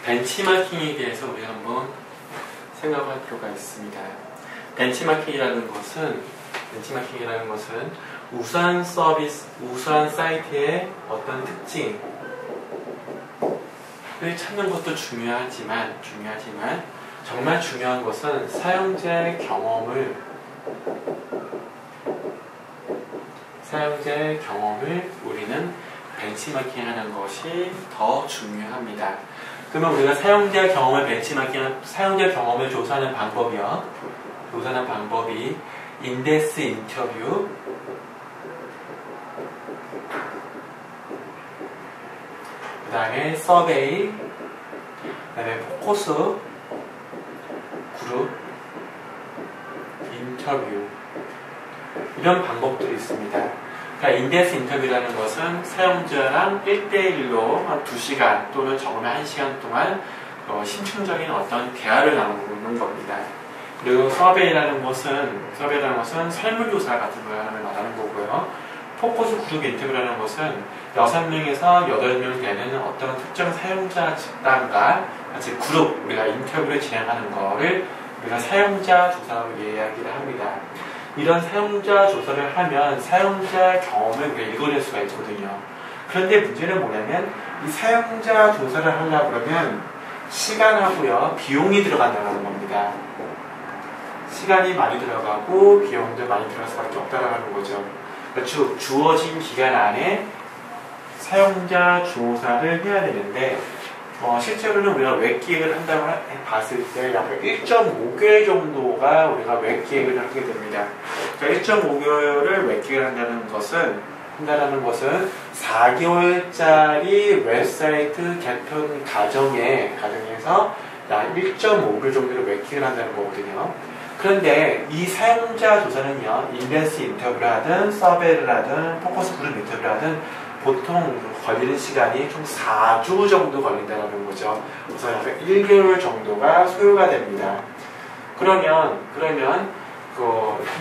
벤치마킹에 대해서 우리가 한번 생각할 필요가 있습니다. 벤치마킹이라는 것은 우수한 서비스, 우수한 사이트의 어떤 특징을 찾는 것도 중요하지만 정말 중요한 것은 사용자의 경험을 우리는 벤치마킹하는 것이 더 중요합니다. 그러면 우리가 사용자 경험을 조사하는 방법이 인덱스 인터뷰, 그 다음에 서베이, 그 다음에 포커스 그룹 인터뷰, 이런 방법들이 있습니다. 그러니까 인덱스 인터뷰라는 것은 사용자랑 1대1로 한 2시간 또는 적으면 1시간 동안 심층적인 어떤 대화를 나누는 겁니다. 그리고 서베이라는 것은 설문조사 같은 걸 말하는 거고요. 포커스 그룹 인터뷰라는 것은 6명에서 8명 되는 어떤 특정 사용자 집단과 같이 그룹, 우리가 인터뷰를 진행하는 거를 우리가 사용자 조사로 이야기를 합니다. 이런 사용자 조사를 하면 사용자 경험을 우리가 읽어낼 수가 있거든요. 그런데 문제는 뭐냐면 이 사용자 조사를 하려고 그러면 시간하고요, 비용이 들어간다는 겁니다. 시간이 많이 들어가고 비용도 많이 들어갈 수밖에 없다는 거죠. 즉 주어진 기간 안에 사용자 조사를 해야 되는데 실제로는 우리가 웹기획을 한다고 봤을 때 약 1.5개월 정도가 우리가 웹기획을 하게 됩니다. 그러니까 1.5개월을 웹기획을 한다는 것은 4개월짜리 웹사이트 개편 과정에서 약 1.5개월 정도를 웹기획을 한다는 거거든요. 그런데 이 사용자 조사는요, 인덱스 인터뷰를 하든 서베이를 하든 포커스 그룹 인터뷰를 하든 보통 걸리는 시간이 총 4주 정도 걸린다는 거죠. 그래서 약 1개월 정도가 소요가 됩니다. 그러면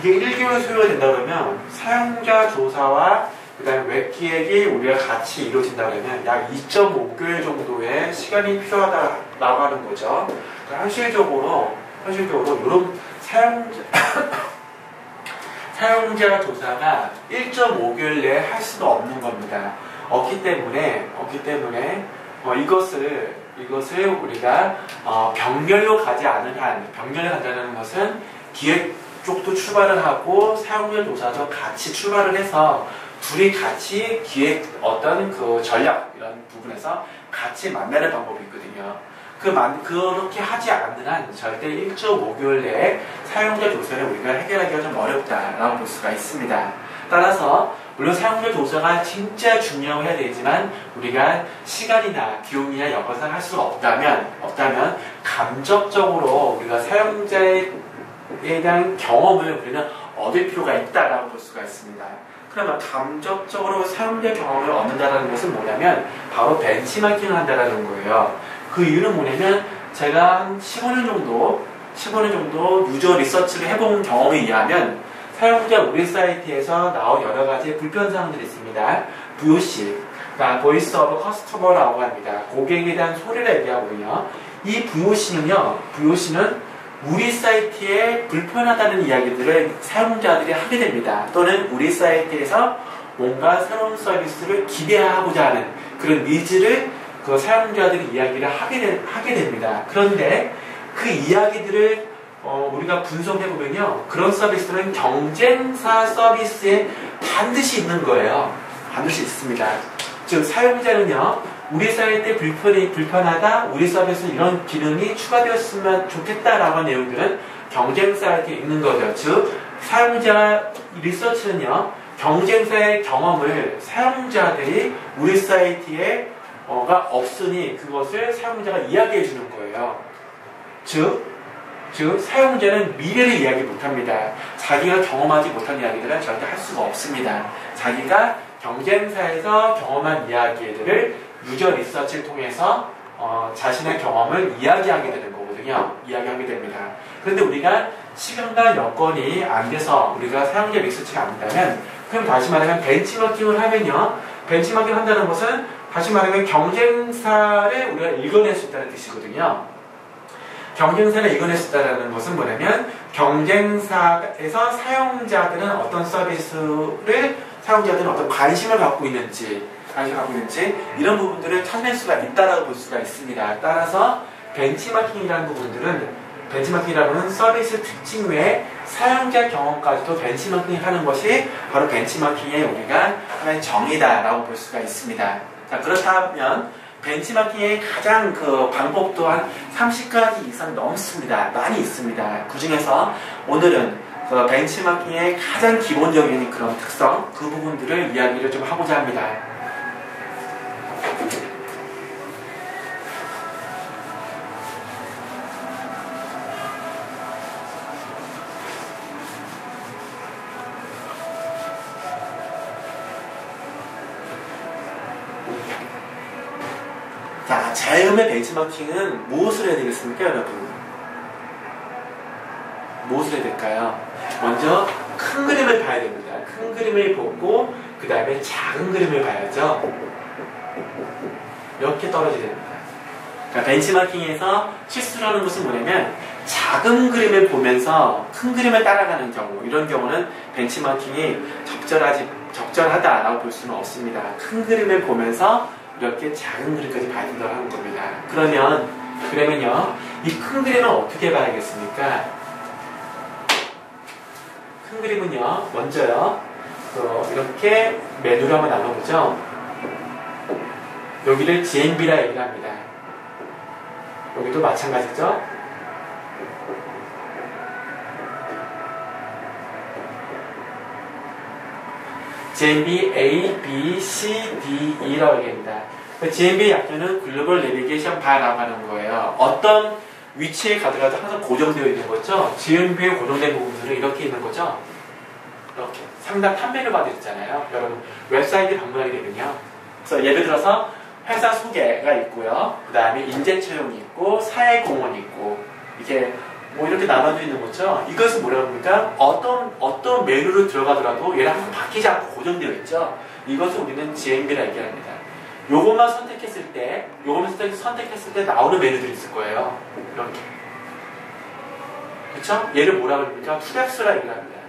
이게 1개월 소요가 된다 그러면 사용자 조사와 그 다음에 웹기획이 우리가 같이 이루어진다 그러면 약 2.5개월 정도의 시간이 필요하다고 하는 거죠. 그러니까 현실적으로 이런 사용자 조사가 1.5개월 내에 할 수가 없는 겁니다. 없기 때문에 이것을 우리가 병렬로 가지 않은 한, 병렬로 간다는 것은 기획 쪽도 출발을 하고 사용자 조사도 같이 출발을 해서 둘이 같이 기획 어떤 그 전략 이런 부분에서 같이 만나는 방법이 있거든요. 그렇게 하지 않는 한 절대 1.5개월 내에 사용자 조사를 우리가 해결하기가 좀 어렵다라고 볼 수가 있습니다. 따라서 물론 사용자 조사가 진짜 중요하고 해야 되지만 우리가 시간이나 비용이나 여건상 할 수가 없다면 감정적으로 우리가 사용자에 대한 경험을 우리는 얻을 필요가 있다라고 볼 수가 있습니다. 그러면 감정적으로 사용자 경험을 얻는다는 것은 뭐냐면 바로 벤치마킹을 한다는 거예요. 그 이유는 뭐냐면 제가 한 15년 정도 유저 리서치를 해본 경험에 의하면 사용자 우리 사이트에서 나온 여러 가지 불편사항들이 있습니다. VOC, 그러니까 Voice of Customer라고 합니다. 고객에 대한 소리를 얘기하거든요. 이 VOC는 우리 사이트에 불편하다는 이야기들을 사용자들이 하게 됩니다. 또는 우리 사이트에서 뭔가 새로운 서비스를 기대하고자 하는 그런 니즈를 그 사용자들이 이야기를 하게 됩니다. 그런데 그 이야기들을 우리가 분석해보면요, 그런 서비스는 경쟁사 서비스에 반드시 있는 거예요. 반드시 있습니다. 즉 사용자는요, 우리 사이트에 불편하다, 우리 서비스에 이런 기능이 추가되었으면 좋겠다라고 하는 내용들은 경쟁사한테 있는 거죠. 즉 사용자 리서치는요, 경쟁사의 경험을 사용자들이 우리 사이트에 가 없으니 그것을 사용자가 이야기해 주는 거예요. 즉 사용자는 미래를 이야기 못합니다. 자기가 경험하지 못한 이야기들은 절대 할 수가 없습니다. 자기가 경쟁사에서 경험한 이야기들을 유저 리서치를 통해서 자신의 경험을 이야기하게 되는 거거든요. 이야기하게 됩니다. 그런데 우리가 시간과 여건이 안 돼서 우리가 사용자 리서치가 안 된다면, 그럼 다시 말하면 벤치마킹을 하면요, 벤치마킹을 한다는 것은 다시 말하면 경쟁사를 우리가 읽어낼 수 있다는 뜻이거든요. 경쟁사를 읽어낼 수 있다는 것은 뭐냐면 경쟁사에서 사용자들은 어떤 서비스를 사용자들은 어떤 관심을 갖고 있는지 이런 부분들을 찾을 수가 있다고 볼 수가 있습니다. 따라서 벤치마킹이라는 부분들은 벤치마킹이라는 서비스 특징 외에 사용자 경험까지도 벤치마킹하는 것이 바로 벤치마킹의 우리가 하나의 정의다라고 볼 수가 있습니다. 자, 그렇다면 벤치마킹의 가장 그 방법도 한 30가지 이상 넘습니다. 많이 있습니다. 그 중에서 오늘은 그 벤치마킹의 가장 기본적인 그런 특성, 그 부분들을 이야기를 좀 하고자 합니다. 자, 자음의 벤치마킹은 무엇을 해야 되겠습니까, 여러분? 무엇을 해야 될까요? 먼저 큰 그림을 봐야 됩니다. 큰 그림을 보고 그 다음에 작은 그림을 봐야죠. 이렇게 떨어져야 됩니다. 그러니까 벤치마킹에서 실수를 하는 것은 뭐냐면 작은 그림을 보면서 큰 그림을 따라가는 경우, 이런 경우는 벤치마킹이 적절하다라고 볼 수는 없습니다. 큰 그림을 보면서 이렇게 작은 그림까지 봐야 된다고 하는 겁니다. 그러면요, 이 큰 그림은 어떻게 봐야겠습니까? 큰 그림은요, 먼저요, 이렇게 메뉴를 한번 나눠보죠. 여기를 GMB라 얘기를 합니다. 여기도 마찬가지죠. GMB A, B, C, D, E라고 얘기합니다. GMB의 약자는 글로벌 내비게이션 바라고 하는 거예요. 어떤 위치에 가더라도 항상 고정되어 있는 거죠. GMB에 고정된 부분들은 이렇게 있는 거죠. 이렇게 상단 탑메뉴 바도 있잖아요. 여러분 웹사이트 방문하게 되면요. 그래서 예를 들어서 회사 소개가 있고요. 그 다음에 인재 채용이 있고 사회공헌이 있고 이게 뭐 이렇게 나눠져 있는 거죠. 이것은 뭐라고 합니까? 어떤 메뉴로 들어가더라도 얘랑 항상 바뀌지 않고 고정되어 있죠. 이것을 우리는 GMB라 얘기합니다. 요것만 선택했을 때 나오는 메뉴들이 있을 거예요. 이렇게. 그쵸? 얘를 뭐라고 합니까? 투잡스라 얘기합니다.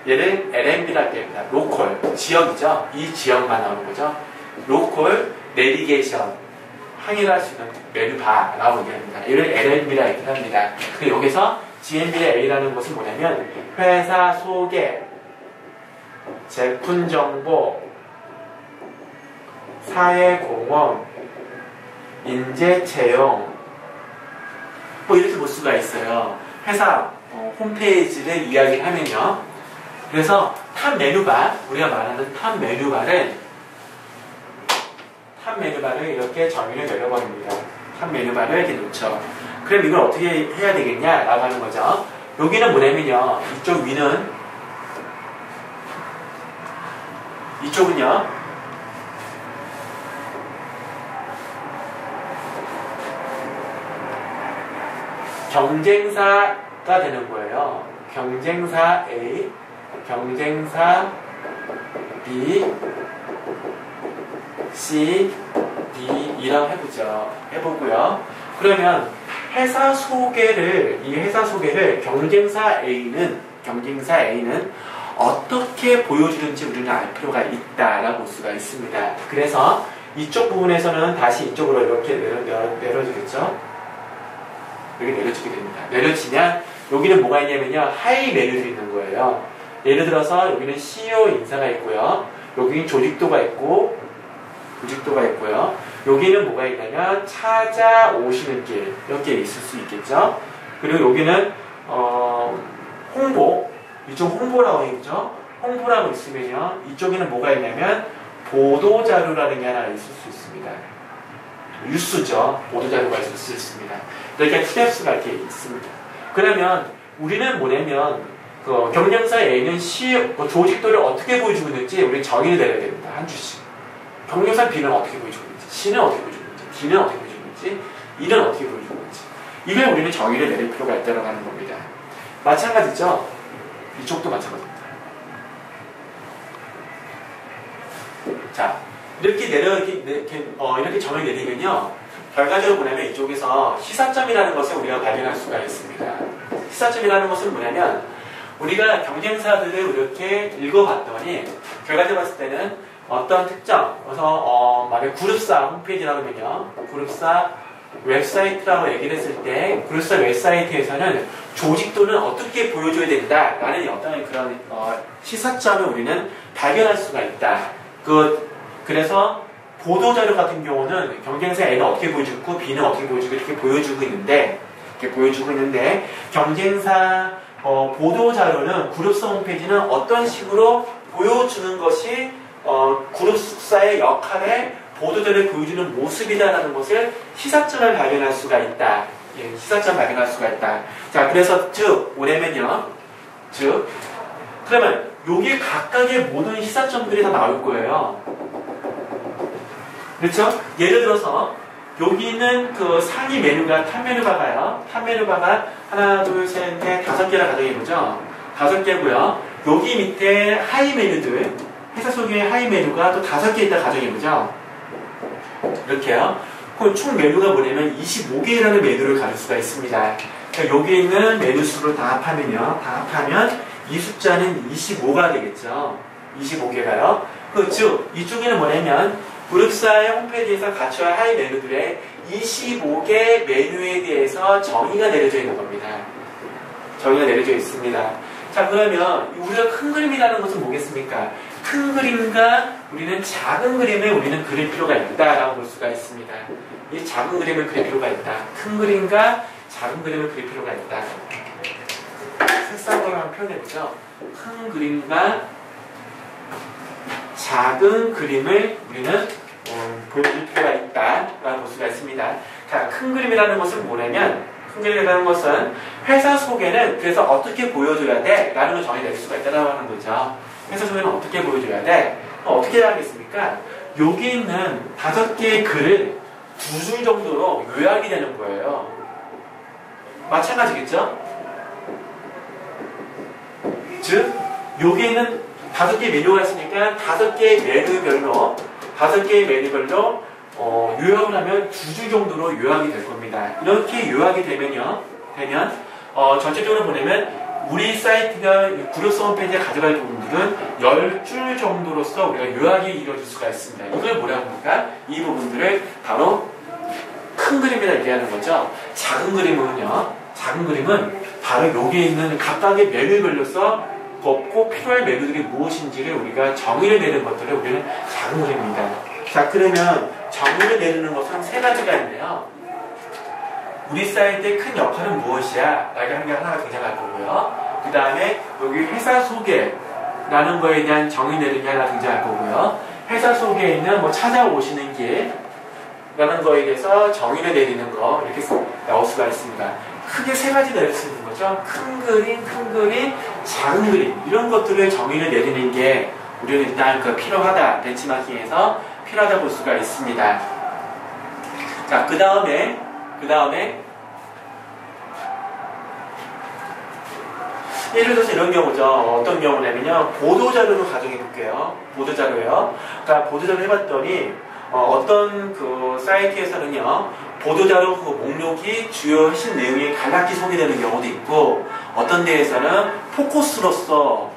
얘를 LMB라 얘기합니다. 로컬, 지역이죠. 이 지역만 나오는 거죠. 로컬, 내비게이션, 항일할 수 있는 메뉴바라고 얘기합니다. 이를 LMB라 얘기합니다. 그리고 여기서 GMB의 A라는 것은 뭐냐면 회사 소개, 제품 정보, 사회공헌, 인재 채용 뭐 이렇게 볼 수가 있어요. 회사 홈페이지를 이야기를 하면요. 그래서 탑 메뉴바, 우리가 말하는 탑 메뉴바를 이렇게 정의를 내려버립니다. 탑 메뉴바를 이렇게 놓죠. 그럼 이걸 어떻게 해야 되겠냐라고 하는 거죠. 여기는 뭐냐면요. 이쪽은요. 경쟁사가 되는 거예요. 경쟁사 A, 경쟁사 B, C, D, E라고 해보고요. 그러면 이 회사 소개를 경쟁사 A는 어떻게 보여주는지 우리는 알 필요가 있다라고 볼 수가 있습니다. 그래서 이쪽 부분에서는 다시 이쪽으로 이렇게 내려주겠죠. 여기 내려지게 됩니다. 내려지면 여기는 뭐가 있냐면요. 하이 메뉴들이 있는 거예요. 예를 들어서 여기는 CEO 인사가 있고요. 여기는 조직도가 있고요. 여기는 뭐가 있냐면 찾아오시는 길 이렇게 있을 수 있겠죠. 그리고 여기는 홍보, 이쪽 홍보라고 있죠. 홍보라고 있으면요. 이쪽에는 뭐가 있냐면 보도자료라는 게 하나 있을 수 있습니다. 뉴스죠. 보도자료가 있을 수 있습니다. 이렇게 스텝스가 이렇게 있습니다. 그러면 우리는 뭐냐면 그 경쟁사 A는 조직도를 어떻게 보여주고 있는지 우리는 정의를 내려야 됩니다. 한 주씩. 경쟁사 B는 어떻게 보여주고 있는지, C는 어떻게 보여주고 있는지, D는 어떻게 보여주고 있는지, E는 어떻게 보여주고 있는지. 이걸 우리는 정의를 내릴 필요가 있다고 하는 겁니다. 마찬가지죠. 이쪽도 마찬가지입니다. 자, 이렇게 점을 내리면요. 결과적으로 보냐면 이쪽에서 시사점이라는 것을 우리가 발견할 수가 있습니다. 시사점이라는 것은 뭐냐면 우리가 경쟁사들을 이렇게 읽어봤더니 결과적으로 봤을 때는 어떤 특정, 그래서 만약 그룹사 홈페이지라고 하면요. 그룹사 웹사이트라고 얘기를 했을 때 그룹사 웹사이트에서는 조직도는 어떻게 보여줘야 된다라는 어떤 그런 시사점을 우리는 발견할 수가 있다. 그래서 보도자료 같은 경우는 경쟁사 A는 어떻게 보여주고 B는 어떻게 보여주고 이렇게 보여주고 있는데 경쟁사 보도자료는 그룹사 홈페이지는 어떤 식으로 보여주는 것이 그룹사의 역할에 보도자료를 보여주는 모습이다라는 것을 시사점을 발견할 수가 있다. 예, 시사점 발견할 수가 있다. 자, 그래서 그러면 여기 각각의 모든 시사점들이 다 나올 거예요. 그렇죠? 예를 들어서 여기는 그 상위 메뉴가 탑 메뉴바가요. 탑 메뉴바가 하나, 둘, 셋, 넷, 5개라 가정해보죠. 5개고요. 여기 밑에 하이 메뉴들, 회사 소개의 하이 메뉴가 또 5개 있다 가정해보죠. 이렇게요. 그럼 총 메뉴가 뭐냐면 25개라는 메뉴를 가질 수가 있습니다. 그러니까 여기 있는 메뉴 수를 다 합하면 이 숫자는 25가 되겠죠. 25개가요. 즉 이쪽에는 뭐냐면 그룹사의 홈페이지에서 갖춰야 할 메뉴들의 25개 메뉴에 대해서 정의가 내려져 있는 겁니다. 정의가 내려져 있습니다. 자, 그러면 우리가 큰 그림이라는 것은 뭐겠습니까? 큰 그림과 우리는 작은 그림을 우리는 그릴 필요가 있다라고 볼 수가 있습니다. 이 작은 그림을 그릴 필요가 있다. 큰 그림과 작은 그림을 그릴 필요가 있다. 색상으로 한번 표현해보죠. 큰 그림과 작은 그림을 우리는 보여줄 필요가 있다라고 볼 수가 있습니다. 자, 큰 그림이라는 것은 뭐냐면 큰 그림이라는 것은 회사 소개는 그래서 어떻게 보여줘야 돼? 라는 걸 정의낼 수가 있다고 하는 거죠. 회사 소개는 어떻게 보여줘야 돼? 어떻게 해야 하겠습니까? 여기 있는 5개의 글을 2줄 정도로 요약이 되는 거예요. 마찬가지겠죠? 즉, 여기에는 5개의 메뉴가 있으니까 5개의 메뉴별로 요약을 하면 2줄 정도로 요약이 될 겁니다. 이렇게 요약이 되면 전체적으로 보내면 우리 사이트가 그룹사 홈페이지에 가져갈 부분들은 10줄 정도로서 우리가 요약이 이루어질 수가 있습니다. 이걸 뭐라고 합니까? 이 부분들을 바로 큰 그림이라 얘기하는 거죠. 작은 그림은 바로 여기에 있는 각각의 메뉴별로서 꼭 필요할 메뉴들이 무엇인지를 우리가 정의를 내는 것들을 우리는 작은 그림입니다. 자, 그러면 정의를 내리는 것은 3가지가 있네요. 우리 사이트의 큰 역할은 무엇이야? 라고 하는 게 하나가 등장할 거고요. 그 다음에 여기 회사 소개라는 거에 대한 정의 내리는 게 하나 등장할 거고요. 회사 소개에 있는 찾아오시는 길라는 거에 대해서 정의를 내리는 거 이렇게 나올 수가 있습니다. 크게 3가지 내릴 수 있는 거죠. 큰 그림, 작은 그림 이런 것들을 정의를 내리는 게 우리는 일단 필요하다. 벤치마킹에서 필요하다 볼 수가 있습니다. 자, 그 다음에 예를 들어서 이런 경우죠. 어떤 경우냐면요. 보도자료로 가정해 볼게요. 보도자료요. 그러니까 보도자료 해봤더니 어떤 그 사이트에서는요. 보도자료 그 목록이 주요 핵심 내용이 간략히 소개되는 경우도 있고 어떤 데에서는 포커스로서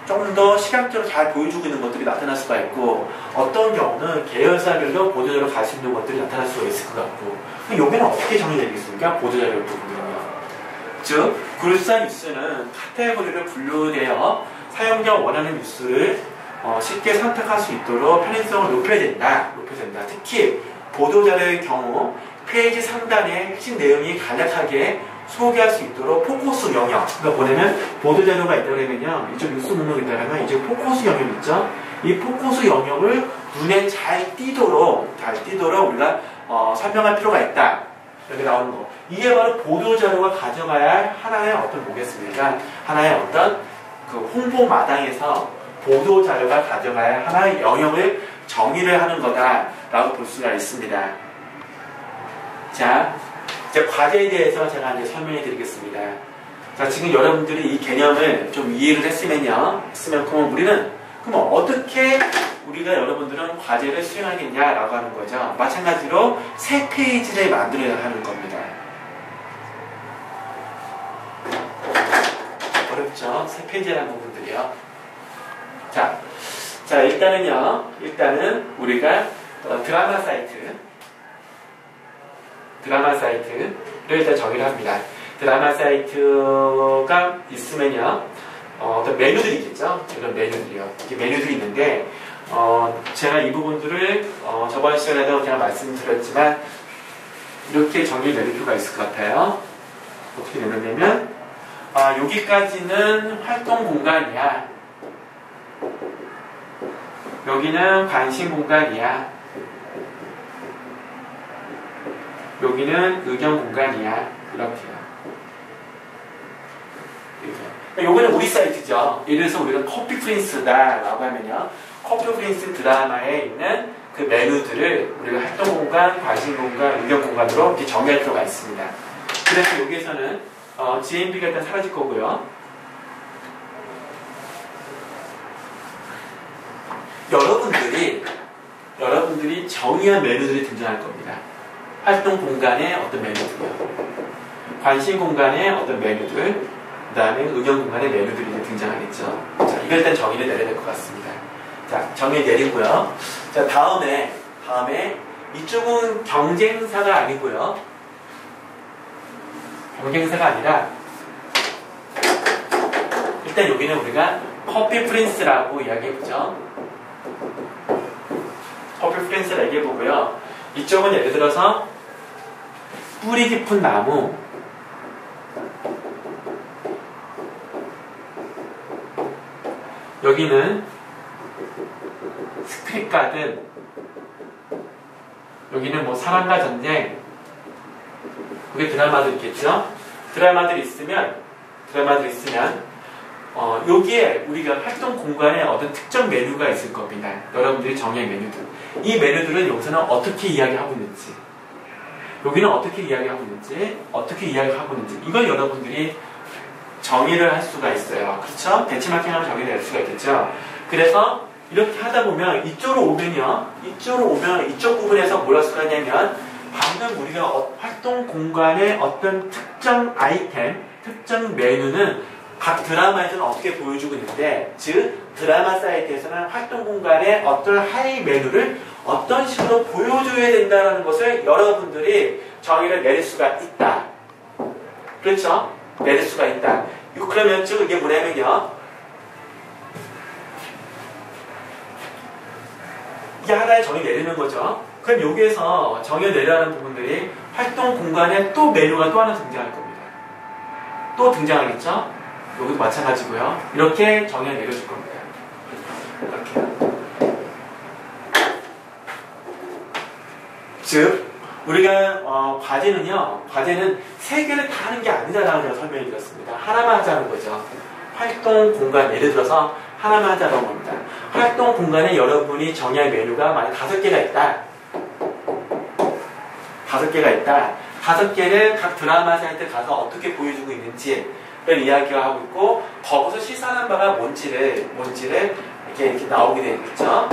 좀 더 시각적으로 잘 보여주고 있는 것들이 나타날 수가 있고 어떤 경우는 계열사별로 보도자료로 갈 수 있는 것들이 나타날 수가 있을 것 같고 여기는 어떻게 정의되겠습니까? 보도자료 부분은요. 즉, 그룹사 뉴스는 카테고리를 분류되어 사용자가 원하는 뉴스를 쉽게 선택할 수 있도록 편의성을 높여야 된다. 특히 보도자료의 경우 페이지 상단에 핵심 내용이 간략하게 소개할 수 있도록 포커스 영역. 그러니까 뭐냐면 보도자료가 있다 그러면요. 이쪽 뉴스 목록이 있다 그러면 이제 포커스 영역 있죠. 이 포커스 영역을 눈에 잘 띄도록 우리가 설명할 필요가 있다. 여기 나오는 거. 이게 바로 보도자료가 가져가야 할 하나의 어떤 뭐겠습니까? 하나의 어떤 그 홍보 마당에서 보도자료가 가져가야 할 하나의 영역을 정의를 하는 거다라고 볼 수가 있습니다. 자, 이제 과제에 대해서 제가 이제 설명해 드리겠습니다. 자, 지금 여러분들이 이 개념을 좀 이해를 했으면 그러면 우리는 그럼 어떻게 우리가 여러분들은 과제를 수행하겠냐라고 하는 거죠. 마찬가지로 새 페이지를 만들어야 하는 겁니다. 어렵죠? 새 페이지라는 부분들이요. 자, 일단은 우리가 드라마 사이트를 일단 정의를 합니다. 드라마 사이트가 있으면요, 어떤 메뉴들이 있겠죠? 이런 메뉴들이요. 이렇게 메뉴들이 있는데, 제가 이 부분들을 저번 시간에도 그냥 말씀드렸지만, 이렇게 정리를 내릴 필요가 있을 것 같아요. 어떻게 내놓냐면, 여기까지는 활동 공간이야. 여기는 관심 공간이야. 여기는 의견 공간이야. 이렇게요. 요거는 우리 사이트죠. 예를 들어서 우리가 커피 프린스다 라고 하면요, 커피 프린스 드라마에 있는 그 메뉴들을 우리가 활동 공간, 관심 공간, 의견 공간으로 이렇게 정의할 필요가 있습니다. 그래서 여기에서는 GMB가 일단 사라질 거고요. 여러분들이 정의한 메뉴들이 등장할 겁니다. 활동 공간에 어떤 메뉴들이요, 관심 공간에 어떤 메뉴들, 그 다음에 의견 공간의 메뉴들이 이제 등장하겠죠. 자, 이걸 일단 정의를 내려야 될 것 같습니다. 자, 정의 내리고요. 자, 다음에 이쪽은 경쟁사가 아니고요. 경쟁사가 아니라 일단 여기는 우리가 커피 프린스라고 이야기해보죠. 커피 프린스라고 얘기해보고요. 이쪽은 예를 들어서 뿌리 깊은 나무, 여기는 스크립 가든, 여기는 뭐 사랑과 전쟁, 그게 드라마도 있겠죠? 드라마들이 있으면 여기에 우리가 활동 공간에 어떤 특정 메뉴가 있을 겁니다. 여러분들이 정의한 메뉴들. 이 메뉴들은 여기서는 어떻게 이야기하고 있는지, 여기는 어떻게 이야기하고 있는지, 이걸 여러분들이 정의를 할 수가 있어요. 그렇죠? 벤치마킹하면 정의를 낼 수가 있겠죠? 그래서 이렇게 하다 보면 이쪽 부분에서 뭘 할 수가 있냐면, 방금 우리가 활동 공간의 어떤 특정 아이템, 특정 메뉴는 각 드라마에서는 어떻게 보여주고 있는데, 즉 드라마 사이트에서는 활동 공간의 어떤 하이 메뉴를 어떤 식으로 보여줘야 된다는 것을 여러분들이 정의를 내릴 수가 있다. 그렇죠? 내릴 수가 있다. 그러면 즉 이게 뭐냐면요, 이게 하나의 정의 내리는 거죠. 그럼 여기에서 정의 내려가는 부분들이 활동 공간에 또 메뉴가 또 하나 등장할 겁니다. 또 등장하겠죠? 여기도 마찬가지고요. 이렇게 정의를 내려줄 겁니다. 이렇게. 즉, 우리가 과제는 세 개를 다 하는 게 아니다라고 제가 설명해 드렸습니다. 하나만 하자는 거죠. 활동 공간, 예를 들어서 하나만 하자는 겁니다. 활동 공간에 여러분이 정의할 메뉴가 만약 5개가 있다. 5개를 각 드라마 사이트 가서 어떻게 보여주고 있는지 를 이야기를 하고 있고, 거기서 시사하는 바가 뭔지를 이렇게 나오게 되겠죠.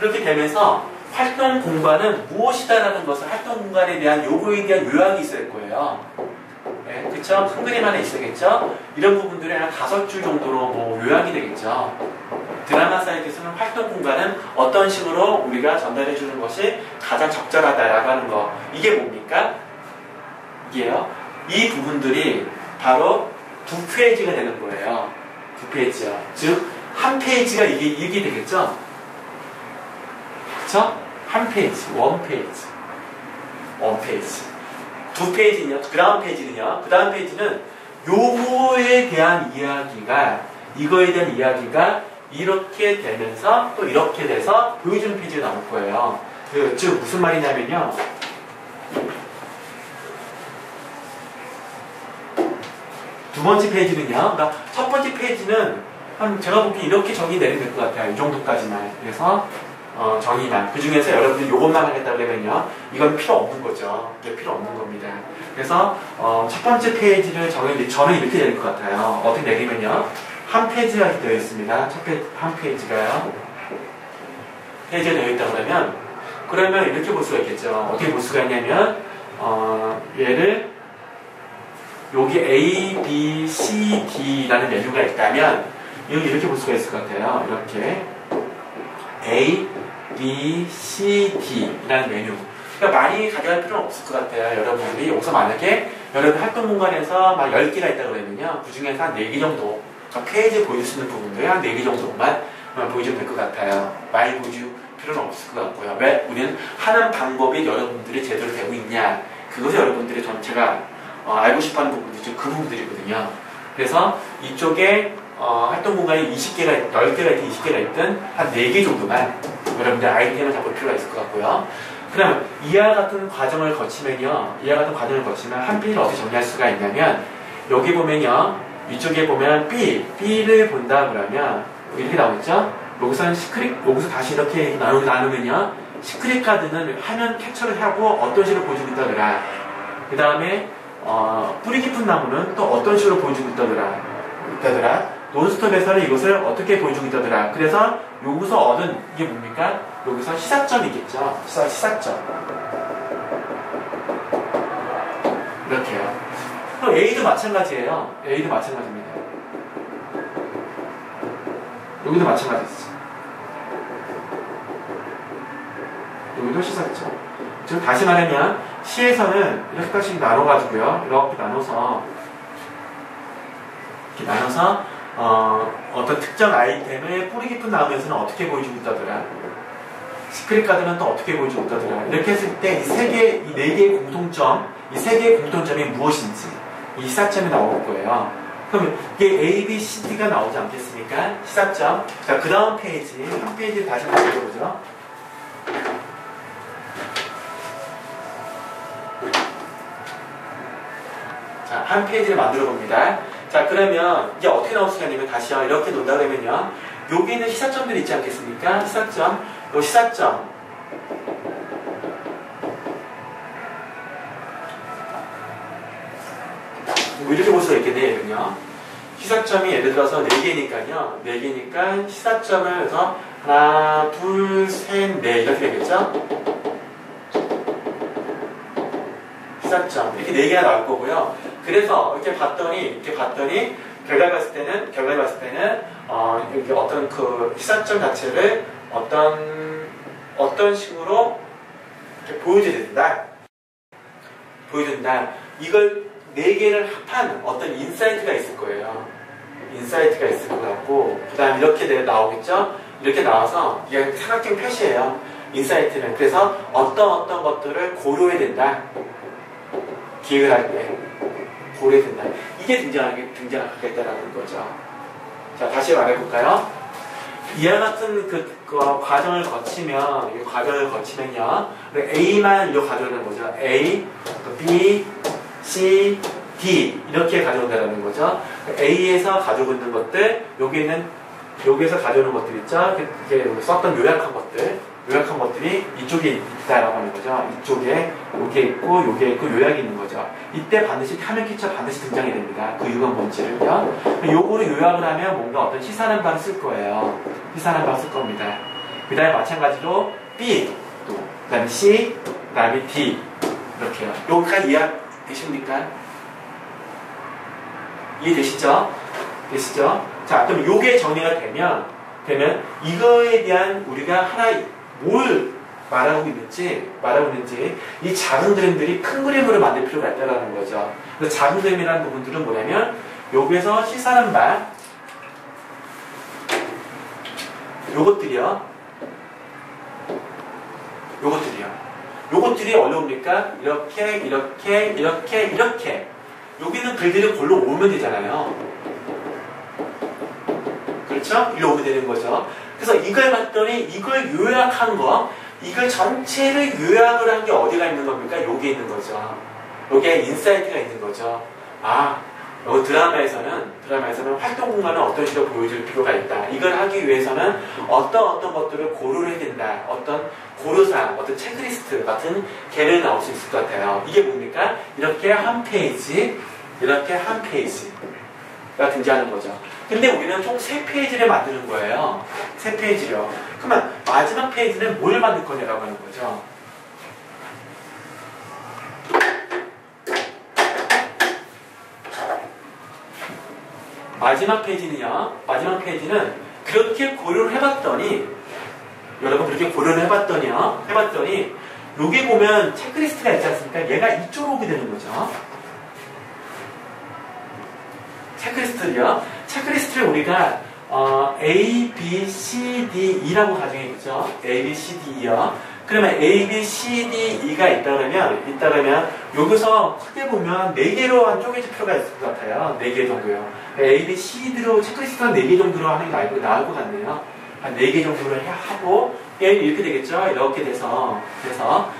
그렇게 되면서 활동 공간은 무엇이다라는 것을, 활동 공간에 대한 요구에 대한 요약이 있을 거예요. 네, 그쵸? 큰 그림 하나 있어야겠죠? 이런 부분들이 한 5줄 정도로 뭐 요약이 되겠죠. 드라마 사이트에서는 활동 공간은 어떤 식으로 우리가 전달해 주는 것이 가장 적절하다라고 하는 거. 이게 뭡니까? 이게요. 이 부분들이 바로 2페이지가 되는 거예요. 2페이지요. 즉, 한 페이지가 이게 되겠죠? 그쵸? 한 페이지, 원 페이지. 2페이지는요, 그 다음 페이지는 요거에 대한 이거에 대한 이야기가 이렇게 되면서 또 이렇게 돼서 보여주는 페이지가 나올 거예요. 즉, 무슨 말이냐면요. 두 번째 페이지는요, 그러니까 첫 번째 페이지는 제가 보기엔 이렇게 정의 내리면 될 것 같아요. 이 정도까지만. 그래서 정의만. 그 중에서 여러분들이 이것만 하겠다 그러면요, 이건 필요 없는 거죠. 이게 필요 없는 겁니다. 그래서 첫 번째 페이지를 저는 이렇게 내릴 것 같아요. 어떻게 내리면요, 한 페이지가 되어 있습니다. 한 페이지가요. 페이지가 되어 있다 그러면 이렇게 볼 수가 있겠죠. 어떻게 볼 수가 있냐면 얘를 여기 A, B, C, D라는 메뉴가 있다면 이렇게 볼 수가 있을 것 같아요. 이렇게 A, B, C, D라는 메뉴. 그러니까 많이 가져갈 필요는 없을 것 같아요. 여러분들이 여기서 만약에 여러분 활동 공간에서 막 10개가 있다 그러면요. 그 중에서 한 4개 정도 페이지에 보여줄 수 있는 부분들이 한 4개 정도만 보여주면 될 것 같아요. 많이 보여줄 필요는 없을 것 같고요. 왜? 우리는 하는 방법이 여러분들이 제대로 되고 있냐. 그것이 여러분들이 전체가 알고 싶어하는 부분들이 그 부분들이거든요. 그래서 이쪽에 활동 공간이 10개가 있든 20개가 있든 한 4개 정도만 여러분들 아이템을 잡을 필요가 있을 것 같고요. 그럼 이와 같은 과정을 거치면 한 페이지를 어떻게 정리할 수가 있냐면 여기 보면요. 이쪽에 보면 B를 본다 그러면 이렇게 나오겠죠? 여기서 다시 이렇게 나누면요. 시크릿 카드는 화면 캡처를 하고 어떤 식으로 보여주고 있다더라. 그 다음에 뿌리 깊은 나무는 또 어떤 식으로 보여주고 있다더라. 논스톱에서는 이것을 어떻게 보여주고 있다더라. 그래서 여기서 얻은 이게 뭡니까? 여기서 시사점이 있겠죠. 시사점. 이렇게요. 그럼 A도 마찬가지예요. A도 마찬가지입니다. 여기도 마찬가지죠. 여기도 시사점. 지금 다시 말하면 C에서는 이렇게까지 나눠가지고요. 이렇게 나눠서 어떤 특정 아이템을 뿌리 깊은 나무에서는 어떻게 보여주고 있다더라. 시크릿 카드는 또 어떻게 보여주고 있다더라. 이렇게 했을 때 이 네 개의 공통점, 이 세 개의 공통점이 무엇인지 이 시사점이 나올 거예요. 그럼 이게 A, B, C, D가 나오지 않겠습니까? 시사점. 자, 그 다음 페이지, 한 페이지를 다시 한번 읽어보죠. 자, 한 페이지를 만들어 봅니다. 자, 그러면 이게 어떻게 나올 수가 있냐면 다시요. 이렇게 놓는다 그러면요. 여기 있는 시사점들이 있지 않겠습니까? 시사점. 요 시사점. 뭐 이렇게 볼 수가 있겠네요. 시사점이 예를 들어서 4개니까요. 4개니까 시사점을 해서 하나, 둘, 셋, 넷 이렇게 되겠죠? 시사점. 이렇게 4개가 나올 거고요. 그래서 이렇게 봤더니 결과를 봤을 때는 이게 어떤 그 시사점 자체를 어떤 식으로 이렇게 보여준다. 이걸 4개를 합한 어떤 인사이트가 있을 거예요. 인사이트가 있을 것 같고, 그 다음 이렇게 나오겠죠? 이렇게 나와서 이게 삼각형 표시예요. 인사이트는. 그래서 어떤 것들을 고려해야 된다. 기획을 할 때 고려해야 된다. 이게 등장하겠다라는 거죠. 자, 다시 말해볼까요? 이와 같은 그 과정을 거치면요. A만 이거 가져오는 거죠. A, B, C, D 이렇게 가져온다는 거죠. A에서 가지고 있는 것들, 여기에서 가져오는 것들 있죠. 이게 썼던 요약한 것들이 이쪽에 있다라고 하는 거죠. 이쪽에 요게 있고 요약이 있는 거죠. 이때 반드시 화면 캡처 반드시 등장이 됩니다. 그 이유가 뭔지를요. 요거를 요약을 하면 뭔가 어떤 시사하는 바를 쓸 거예요. 시사하는 바를 쓸 겁니다. 그 다음에 마찬가지로 B, 그 다음에 C, 그 다음에 D 이렇게요. 여기까지 이해되십니까? 이해되시죠? 자, 그럼 요게 정리가 되면 이거에 대한 우리가 뭘 말하고 있는지 이 작은 그림들이 큰 그림으로 만들 필요가 있다는 거죠. 그래서 작은 그림이라는 부분들은 뭐냐면 여기에서 시사하는 바 요것들이 어려웁니까? 이렇게 여기는 글들이 골로 오면 되잖아요. 그렇죠? 일로 오면 되는 거죠. 그래서 이걸 봤더니 이걸 요약한 거, 이걸 전체를 요약을 한 게 어디가 있는 겁니까? 여기에 있는 거죠. 여기에 인사이트가 있는 거죠. 여기 드라마에서는 활동 공간을 어떤 식으로 보여줄 필요가 있다. 이걸 하기 위해서는 어떤 것들을 고려를 해야 된다. 어떤 고려사항, 어떤 체크리스트 같은 개념이 나올 수 있을 것 같아요. 이게 뭡니까? 이렇게 한 페이지. 등장하는 거죠. 근데 우리는 총 3페이지를 만드는 거예요. 3페이지요. 그러면 마지막 페이지는 뭘 만들 거냐라고 하는 거죠. 마지막 페이지는 그렇게 고려를 해봤더니, 여러분 그렇게 고려를 해봤더니, 여기 보면 체크리스트가 있지 않습니까? 얘가 이쪽으로 오게 되는 거죠. 체크리스트를 우리가 A, B, C, D, E라고 가정해보죠. A, B, C, D, E요. 그러면 A, B, C, D, E가 있다 그러면 여기서 크게 보면 4개로 한 쪼개질 필요가 있을 것 같아요. 4개 정도요. A, B, C, D로 체크리스트가 4개 정도로 하는 게 나을 것 같네요. 한 4개 정도를 하고 이렇게 되겠죠. 이렇게 돼서 그래서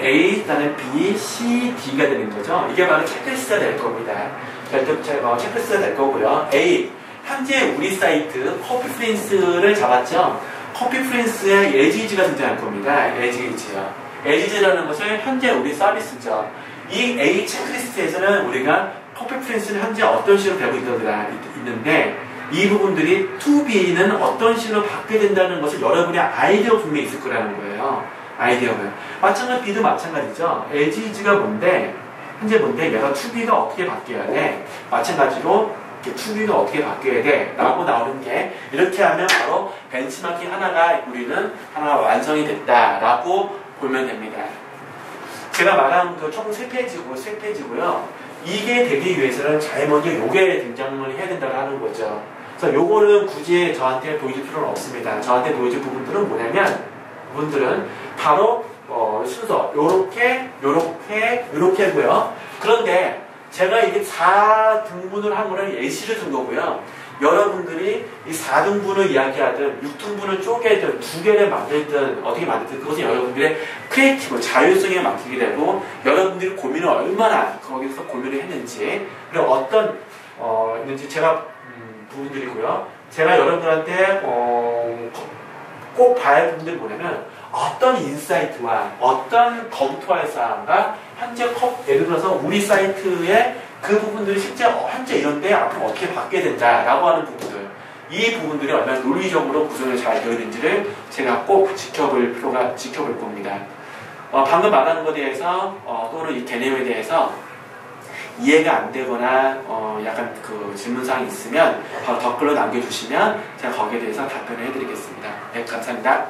A, 그다음에 B, C, D가 되는 거죠. 이게 바로 체크리스트가 될 겁니다. 체크리스트가 될 거고요. A, 현재 우리 사이트 커피프린스를 잡았죠. 커피프린스에 에지이즈가 등장할 겁니다. 에지이즈요. 에지이즈라는 것은 현재 우리 서비스죠. 이 A 체크리스트에서는 우리가 커피프린스는 현재 어떤 식으로 되고 있는데 이 부분들이 to be는 어떤 식으로 바뀌게 된다는 것을 여러분의 아이디어 분명히 있을 거라는 거예요. 아이디어는. B도 마찬가지죠. 에지이즈가 현재 얘가 to be가 어떻게 바뀌어야 돼? 마찬가지로 to be가 어떻게 바뀌어야 돼? 라고 나오는 게 이렇게 하면 바로 벤치마킹 하나가 완성이 됐다라고 보면 됩니다. 제가 말한 그 총 3페이지고요. 이게 되기 위해서는 제일 먼저 요게 등장을 해야 된다고 하는 거죠. 그래서 요거는 굳이 저한테 보여줄 필요는 없습니다. 저한테 보여줄 부분들은 뭐냐면, 부분들은 바로 순서 요렇게 하고요. 그런데 제가 이게 4등분을 한 거는 예시를 든 거고요. 여러분들이 이 4등분을 이야기하든 6등분을 쪼개든 2개를 만들든 어떻게 만들든 그것은 여러분들의 크리에이티브 자율성에 맡기게 되고 여러분들이 고민을 얼마나 거기서 고민을 했는지 그리고 어떤 있는지 제가 부분들이고요. 제가 여러분들한테 꼭 봐야 할 부분들이 뭐냐면 어떤 인사이트와 어떤 검토할 사항과 현재 예를 들어서 우리 사이트의 그 부분들이 실제 현재 이런데 앞으로 어떻게 바뀌어야 된다라고 하는 부분들, 이 부분들이 얼마나 논리적으로 구성이 잘 되어 있는지를 제가 꼭 지켜볼 겁니다. 방금 말하는 것에 대해서 또는 이 개념에 대해서 이해가 안 되거나 약간 그 질문사항이 있으면 바로 댓글로 남겨주시면 제가 거기에 대해서 답변을 해드리겠습니다. 네, 감사합니다.